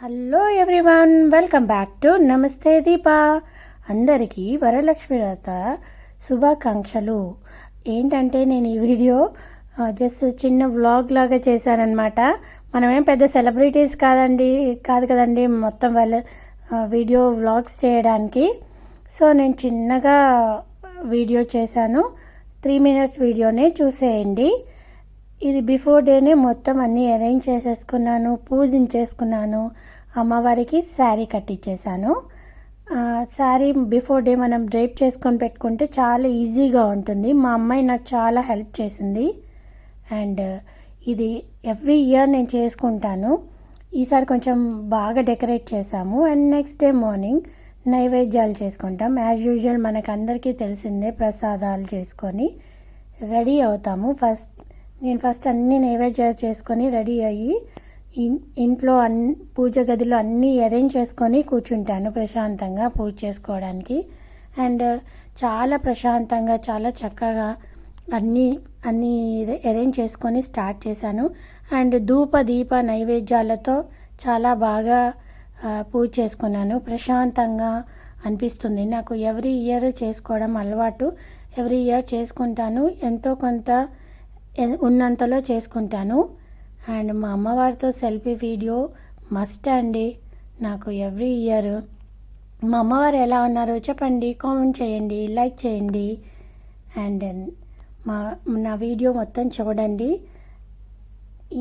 Hello everyone, welcome back to నమస్తే దీపా. అందరికీ వరలక్ష్మి వ్రత శుభాకాంక్షలు. ఏంటంటే నేను ఈ వీడియో జస్ట్ చిన్న వ్లాగ్ లాగా చేశానన్నమాట. మనమేం పెద్ద సెలబ్రిటీస్ కాదు కదండి మొత్తం వీడియో వ్లాగ్స్ చేయడానికి. సో నేను చిన్నగా వీడియో చేశాను. 3 minutes వీడియోనే చూసేయండి. ఇది బిఫోర్ డేనే మొత్తం అన్నీ అరేంజ్ చేసేసుకున్నాను, పూజించేసుకున్నాను. అమ్మవారికి శారీ కట్టించేసాను. శారీ బిఫోర్ డే మనం డ్రైప్ చేసుకొని పెట్టుకుంటే చాలా ఈజీగా ఉంటుంది. మా అమ్మాయి నాకు చాలా హెల్ప్ చేసింది. అండ్ ఇది ఎవ్రీ ఇయర్ నేను చేసుకుంటాను. ఈసారి కొంచెం బాగా డెకరేట్ చేసాము. అండ్ నెక్స్ట్ డే మార్నింగ్ నైవేద్యాలు చేసుకుంటాం. యాజ్ యూజువల్ మనకు అందరికీ తెలిసిందే, ప్రసాదాలు చేసుకొని రెడీ అవుతాము. నేను ఫస్ట్ అన్ని నైవేద్యాలు చేసుకొని రెడీ అయ్యి ఇంట్లో పూజ గదిలో అన్నీ అరేంజ్ చేసుకొని కూర్చుంటాను ప్రశాంతంగా పూజ చేసుకోవడానికి. అండ్ చాలా ప్రశాంతంగా చాలా చక్కగా అన్నీ అరేంజ్ చేసుకొని స్టార్ట్ చేశాను. అండ్ దీప నైవేద్యాలతో చాలా బాగా పూజ చేసుకున్నాను. ప్రశాంతంగా అనిపిస్తుంది నాకు. ఎవ్రీ ఇయర్ చేసుకోవడం అలవాటు. ఎవ్రీ ఇయర్ చేసుకుంటాను, ఎంతో కొంత ఉన్నంతలో చేసుకుంటాను. అండ్ మా అమ్మవారితో సెల్ఫీ వీడియో మస్ట్ అండి నాకు ఎవ్రీ ఇయర్. మా అమ్మవారు ఎలా ఉన్నారో చెప్పండి, కామెంట్ చేయండి, లైక్ చేయండి. అండ్ నా వీడియో మొత్తం చూడండి.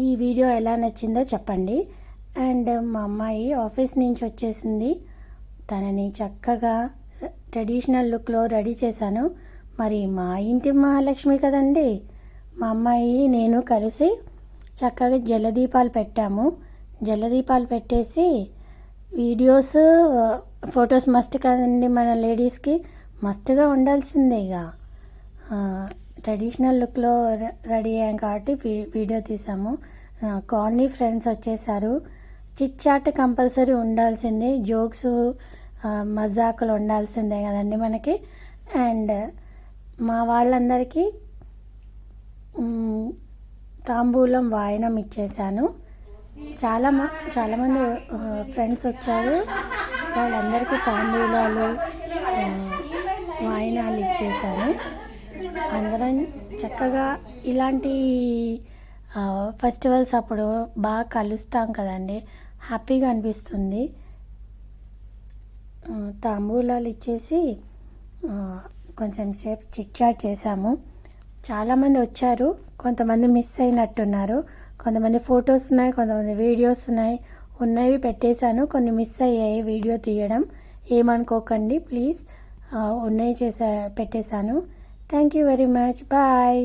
ఈ వీడియో ఎలా నచ్చిందో చెప్పండి. అండ్ మా అమ్మాయి ఆఫీస్ నుంచి వచ్చేసింది. తనని చక్కగా ట్రెడిషనల్ లుక్లో రెడీ చేశాను. మరి మా ఇంటి మహాలక్ష్మి కదండి. మా అమ్మాయి నేను కలిసి చక్కగా జలదీపాలు పెట్టాము. జలదీపాలు పెట్టేసి వీడియోస్, ఫొటోస్ మస్ట్ కదండి, మన లేడీస్కి మస్ట్గా ఉండాల్సిందేగా. ట్రెడిషనల్ లుక్లో రెడీ అయ్యాం కాబట్టి వీడియో తీసాము. కాలనీ ఫ్రెండ్స్ వచ్చేసారు. చిట్ చాట్ కంపల్సరీ ఉండాల్సిందే, జోక్స్ మజాకులు ఉండాల్సిందే కదండి మనకి. అండ్ మా వాళ్ళందరికీ తాంబూలం వాయనం ఇచ్చేసాను. చాలామంది ఫ్రెండ్స్ వచ్చారు. వాళ్ళందరికీ తాంబూలాలు వాయనాలు ఇచ్చేసాను. అందరం చక్కగా ఇలాంటి ఫెస్టివల్స్ అప్పుడు బాగా కలుస్తాం కదండి, హ్యాపీగా అనిపిస్తుంది. తాంబూలాలు ఇచ్చేసి కొంచెం సేపు చిట్ చాట్ చేసాము. చాలామంది వచ్చారు. కొంతమంది మిస్ అయినట్టున్నారు. కొంతమంది ఫొటోస్ ఉన్నాయి, కొంతమంది వీడియోస్ ఉన్నవి పెట్టేశాను. కొన్ని మిస్ అయ్యాయి వీడియో తీయడం, ఏమనుకోకండి ప్లీజ్. ఉన్నాయి పెట్టేశాను. Thank you very much. Bye.